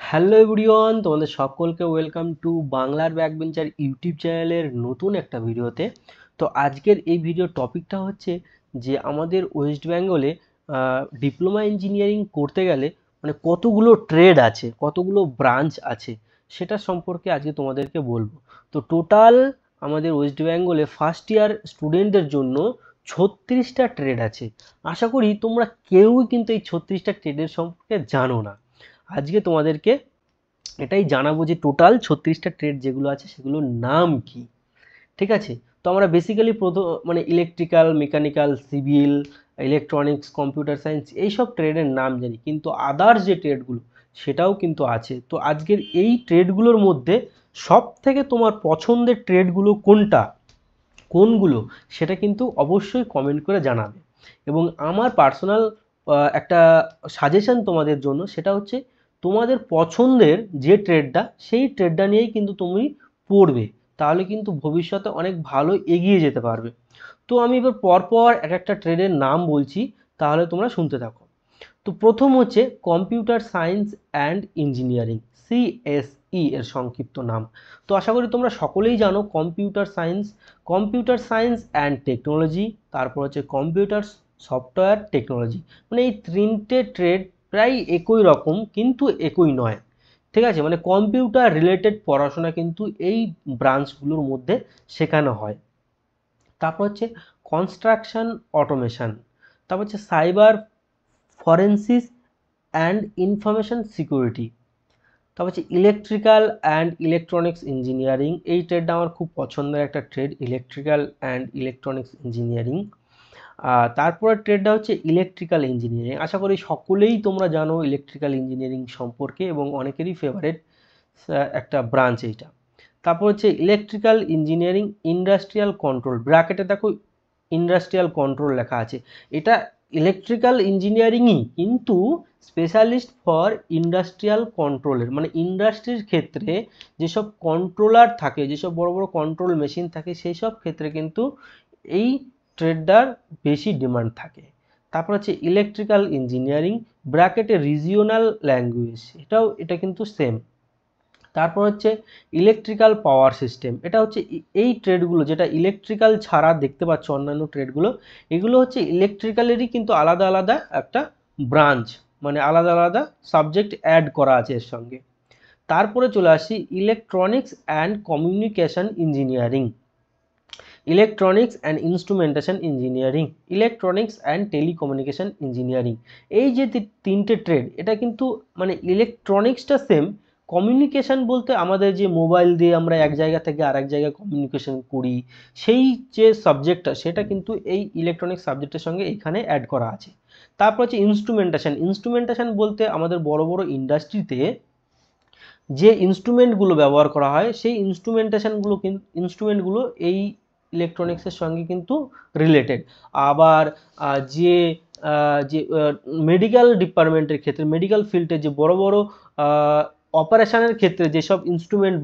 Hello everyone, তোমাদের সকলকে welcome to বাংলার ব্যাকবেঞ্চার ইউটিউব চ্যানেলের নতুন একটা ভিডিওতে। তো আজকের এই ভিডিও টপিকটা হচ্ছে যে আমাদের ওয়েস্ট বেঙ্গলে ডিপ্লোমা ইঞ্জিনিয়ারিং করতে গেলে মানে কতগুলো ট্রেড আছে, কতগুলো ব্রাঞ্চ আছে, সেটা সম্পর্কে আজকে তোমাদেরকে বলবো। তো টোটাল আমাদের ওয়েস্ট বেঙ্গলে ফার্স্ট ইয়ার স্টুডেন্টদের জন্য 36টা ট্রেড আছে। আশা করি তোমরা কেউই কিন্তু এই 36টা ট্রেডের সম্পর্কে জানো না। আজকে তোমাদেরকে এটাই জানাবো যে টোটাল 36টা ট্রেড যেগুলো আছে সেগুলোর নাম কি। ঠিক আছে, তো আমরা বেসিক্যালি প্রথম মানে electrical, mechanical, civil, electronics, computer science এইসব ট্রেডের নাম জানি, কিন্তু আদার্স যে ট্রেডগুলো সেটাও কিন্তু আছে। তো আজকের এই ট্রেডগুলোর মধ্যে সব থেকে তোমার পছন্দের ট্রেডগুলো কোনগুলো সেটা কিন্তু অবশ্যই কমেন্ট করে জানাবে। এবং আমার পার্সোনাল একটা সাজেশন তোমাদের জন্য, সেটা হচ্ছে তোমাদের পছন্দের যে ট্রেডটা সেই ট্রেডটা নিয়েই কিন্তু তুমি পড়বে, তাহলে কিন্তু ভবিষ্যতে অনেক ভালো এগিয়ে যেতে পারবে। তো আমি এবার পরপর এক একটা ট্রেডের নাম বলছি, তাহলে তোমরা শুনতে থাকো। তো প্রথম হচ্ছে computer science and engineering, CSE এর সংক্ষিপ্ত নাম। তো আশা করি তোমরা সকলেই জানো কম্পিউটার সায়েন্স অ্যান্ড টেকনোলজি, তারপর হচ্ছে কম্পিউটার সফটওয়্যার টেকনোলজি। মানে এই তিনটে ট্রেড প্রায় একই রকম কিন্তু একই নয়। ঠিক আছে, মানে কম্পিউটার রিলেটেড পড়াশোনা কিন্তু এই ব্রাঞ্চগুলোর মধ্যে শেখানো হয়। তারপর হচ্ছে কনস্ট্রাকশন অটোমেশন, তারপর হচ্ছে সাইবার ফরেন্সিস অ্যান্ড ইনফরমেশন সিকিউরিটি, তারপর হচ্ছে ইলেকট্রিক্যাল অ্যান্ড ইলেকট্রনিক্স ইঞ্জিনিয়ারিং। এই ট্রেডটা আমার খুব পছন্দের একটা trade, electrical and electronics engineering. তারপরের ট্রেডটা হচ্ছে ইলেকট্রিক্যাল ইঞ্জিনিয়ারিং। আশা করি সকলেই তোমরা জানো ইলেকট্রিক্যাল ইঞ্জিনিয়ারিং সম্পর্কে, এবং অনেকেরই ফেভারিট একটা ব্রাঞ্চ এইটা। তারপর হচ্ছে ইলেকট্রিক্যাল ইঞ্জিনিয়ারিং ইন্ডাস্ট্রিয়াল কন্ট্রোল, ব্র্যাকেটে দেখো ইন্ডাস্ট্রিয়াল কন্ট্রোল লেখা আছে। এটা ইলেকট্রিক্যাল ইঞ্জিনিয়ারিংই, কিন্তু স্পেশালিস্ট ফর ইন্ডাস্ট্রিয়াল কন্ট্রোলের, মানে ইন্ডাস্ট্রির ক্ষেত্রে যেসব কন্ট্রোলার থাকে, যেসব বড় বড় কন্ট্রোল মেশিন থাকে, সেই সব ক্ষেত্রে কিন্তু এই ট্রেডটার বেশি ডিমান্ড থাকে। তারপর হচ্ছে ইলেকট্রিক্যাল ইঞ্জিনিয়ারিং ব্র্যাকেটে রিজিওনাল ল্যাঙ্গুয়েজ, এটা কিন্তু সেম। তারপর হচ্ছে ইলেকট্রিক্যাল পাওয়ার সিস্টেম, এটা হচ্ছে এই ট্রেডগুলো যেটা ইলেকট্রিক্যাল ছাড়া দেখতে পাচ্ছ অন্যান্য ট্রেডগুলো, এগুলো হচ্ছে ইলেকট্রিক্যালেরই কিন্তু আলাদা আলাদা একটা ব্রাঞ্চ, মানে আলাদা আলাদা সাবজেক্ট অ্যাড করা আছে এর সঙ্গে। তারপরে চলে আসি electronics and communication engineering, electronics and instrumentation engineering, electronics and telecommunication engineering. এই যে তিনটে ট্রেড, এটা কিন্তু মানে ইলেকট্রনিক্সটা সেম, কমিউনিকেশন বলতে আমাদের যে মোবাইল দিয়ে আমরা এক জায়গা থেকে আরেক জায়গায় কমিউনিকেশন করি, সেই যে সাবজেক্টটা সেটা কিন্তু এই ইলেকট্রনিক্স সাবজেক্টের সঙ্গে এখানে অ্যাড করা আছে। তারপর হচ্ছে ইনস্ট্রুমেন্টেশন বলতে আমাদের বড় বড় ইন্ডাস্ট্রিতে যে ইনস্ট্রুমেন্টগুলো ব্যবহার করা হয়, সেই ইনস্ট্রুমেন্টগুলো এই ইলেকট্রনিক্সের সঙ্গে কিন্তু রিলেটেড। আবার যে যে মেডিকেল ডিপার্টমেন্টের ক্ষেত্রে, মেডিকেল ফিল্ডে যে বড় বড় অপারেশনের ক্ষেত্রে যেসব ইনস্ট্রুমেন্ট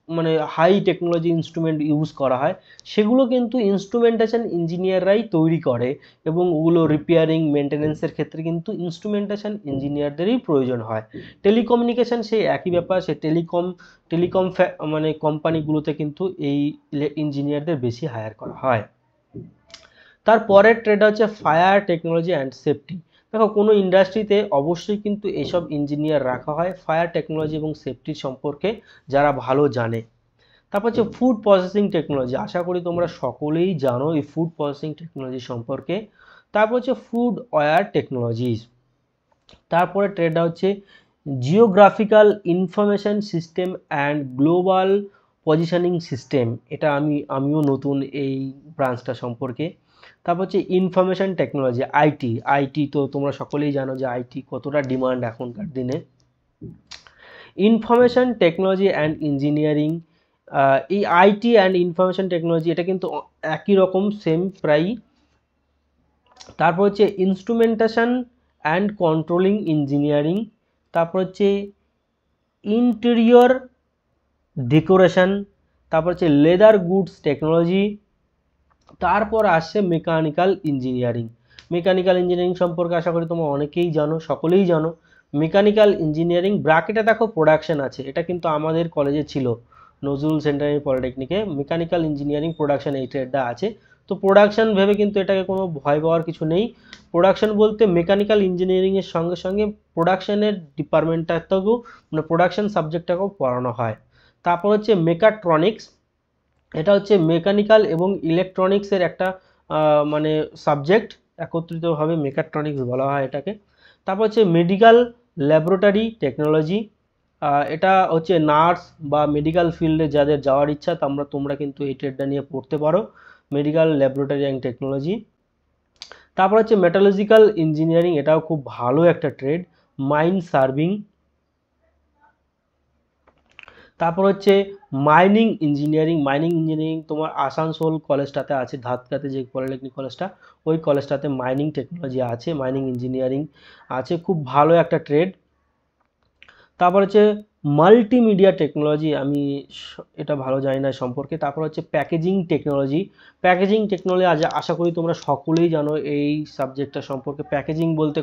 মানে হাই টেকনোলজি ইনস্ট্রুমেন্ট ইউজ করা হয়, সেগুলো কিন্তু ইনস্ট্রুমেন্টেশন ইঞ্জিনিয়াররাই তৈরি করে, এবং ওগুলো রিপেয়ারিং মেনটেন্যান্সের ক্ষেত্রে কিন্তু ইনস্ট্রুমেন্টেশন ইঞ্জিনিয়ারদেরই প্রয়োজন হয়। টেলিকমিউনিকেশন সেই একই ব্যাপার, সে টেলিকম মানে কোম্পানিগুলোতে কিন্তু এই ইঞ্জিনিয়ারদের বেশি হায়ার করা হয়। তারপরের ট্রেড হচ্ছে ফায়ার টেকনোলজি অ্যান্ড সেফটি। দেখো কোনো ইন্ডাস্ট্রিতে অবশ্যই কিন্তু এইসব ইঞ্জিনিয়ার রাখা হয় ফায়ার টেকনোলজি এবং সেফটির সম্পর্কে যারা ভালো জানে। তারপর হচ্ছে ফুড প্রসেসিং টেকনোলজি, আশা করি তোমরা সকলেই জানো এই ফুড প্রসেসিং টেকনোলজি সম্পর্কে। তারপর হচ্ছে ফুড ওয়্যার টেকনোলজিস। তারপরে ট্রেডটা হচ্ছে geographical information system and global positioning system. এটা আমিও নতুন এই ব্রাঞ্চটা সম্পর্কে। তারপর হচ্ছে ইনফরমেশন টেকনোলজি, আইটি তো তোমরা সকলেই জানো যে আইটি কতটা ডিমান্ড এখনকার দিনে। ইনফরমেশন টেকনোলজি অ্যান্ড ইঞ্জিনিয়ারিং, এই আইটি অ্যান্ড ইনফরমেশন টেকনোলজি এটা কিন্তু একই রকম সেম প্রায়। তারপর হচ্ছে ইনস্ট্রুমেন্টেশন অ্যান্ড কন্ট্রোলিং ইঞ্জিনিয়ারিং, তারপর হচ্ছে ইন্টেরিয়র ডেকোরেশন, তারপর হচ্ছে লেদার গুডস টেকনোলজি। তারপর আসছে মেকানিক্যাল ইঞ্জিনিয়ারিং। মেকানিক্যাল ইঞ্জিনিয়ারিং সম্পর্কে আশা করি তোমরা অনেকেই জানো, সকলেই জানো। মেকানিক্যাল ইঞ্জিনিয়ারিং ব্র্যাকেটে দেখো প্রোডাকশন আছে, এটা কিন্তু আমাদের কলেজে ছিল, নজরুল সেন্টার পলিটেকনিকে মেকানিক্যাল ইঞ্জিনিয়ারিং প্রোডাকশন এই ট্রেডটা আছে। তো প্রোডাকশন ভেবে কিন্তু এটাকে কোনো ভয় পাওয়ার কিছু নেই। প্রোডাকশন বলতে মেকানিক্যাল ইঞ্জিনিয়ারিংয়ের সঙ্গে সঙ্গে প্রোডাকশনের ডিপার্টমেন্টটাকেও মানে প্রোডাকশন সাবজেক্টটাকেও পড়ানো হয়। তারপর হচ্ছে মেকাট্রনিক্স, এটা হচ্ছে মেকানিক্যাল এবং ইলেকট্রনিক্সের একটা মানে সাবজেক্ট, একত্রিতভাবে মেকাট্রনিক্স বলা হয় এটাকে। তারপর হচ্ছে মেডিকেল ল্যাবরেটরি টেকনোলজি, এটা হচ্ছে নার্স বা মেডিকেল ফিল্ডে যাদের যাওয়ার ইচ্ছা তোমরা কিন্তু এই ট্রেডটা নিয়ে পড়তে পারো, মেডিকেল ল্যাবরেটরি অ্যান্ড টেকনোলজি। তারপর হচ্ছে মেটালজিক্যাল ইঞ্জিনিয়ারিং, এটাও খুব ভালো একটা ট্রেড, মাইন সার্ভিং। তারপর হচ্ছে মাইনিং ইঞ্জিনিয়ারিং, মাইনিং ইঞ্জিনিয়ারিং তোমার আসানসোল কলেজটাতে আছে, ধাতকাতে যে পলিটেকনিক কলেজটা, ওই কলেজটাতে মাইনিং টেকনোলজি আছে, মাইনিং ইঞ্জিনিয়ারিং আছে, খুব ভালো একটা ট্রেড। তারপর হচ্ছে মাল্টিমিডিয়া টেকনোলজি, আমি এটা ভালো জানি না সম্পর্কে। তারপর হচ্ছে প্যাকেজিং টেকনোলজি, প্যাকেজিং টেকনোলজি আশা করি তোমরা সকলেই জানো এই সাবজেক্টটা সম্পর্কে। প্যাকেজিং বলতে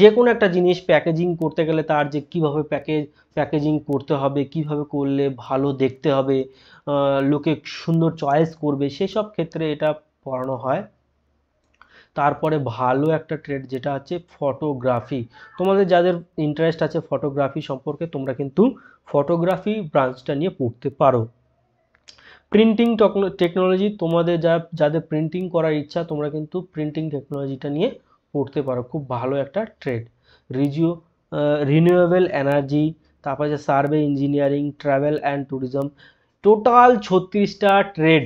যে কোনো একটা জিনিস প্যাকেজিং করতে গেলে তার যে কীভাবে প্যাকেজিং করতে হবে, কিভাবে করলে ভালো দেখতে হবে, লোকে সুন্দর চয়েস করবে, সেসব ক্ষেত্রে এটা পড়ানো হয়। তারপরে ভালো একটা ট্রেড যেটা হচ্ছে ফটোগ্রাফি, তোমাদের যাদের ইন্টারেস্ট আছে ফটোগ্রাফি সম্পর্কে তোমরা কিন্তু ফটোগ্রাফি ব্রাঞ্চটা নিয়ে পড়তে পারো। প্রিন্টিং টেকনোলজি, তোমাদের যাদের প্রিন্টিং করার ইচ্ছা তোমরা কিন্তু প্রিন্টিং টেকনোলজিটা নিয়ে পড়তে পারো, খুব ভালো একটা ট্রেড। রিনিউয়েবল এনার্জি, তারপর যে survey engineering, travel and tourism, total 36টা ট্রেড।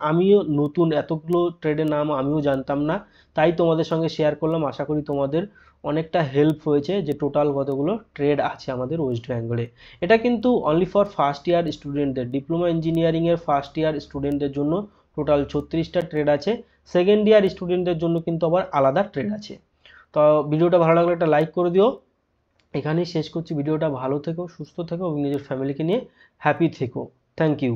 আমিও নতুন, এতগুলো ট্রেডের নাম আমিও জানতাম না, তাই তোমাদের সঙ্গে শেয়ার করলাম। আশা করি তোমাদের অনেকটা হেল্প হয়েছে যে টোটাল কতগুলো ট্রেড আছে আমাদের ওয়েস্ট বেঙ্গলে। এটা কিন্তু অনলি ফর ফার্স্ট ইয়ার স্টুডেন্টদের, ডিপ্লোমা ইঞ্জিনিয়ারিংয়ের ফার্স্ট ইয়ার স্টুডেন্টদের জন্য টোটাল 36টা ট্রেড আছে। সেকেন্ড ইয়ার স্টুডেন্টদের জন্য কিন্তু আবার আলাদা ট্রেড আছে। তো ভিডিওটা ভালো লাগলে একটা লাইক করে দিও। এখানেই শেষ করছি ভিডিওটা। ভালো থেকো, সুস্থ থেকো এবং নিজের ফ্যামিলিকে নিয়ে হ্যাপি থেকো। Thank you.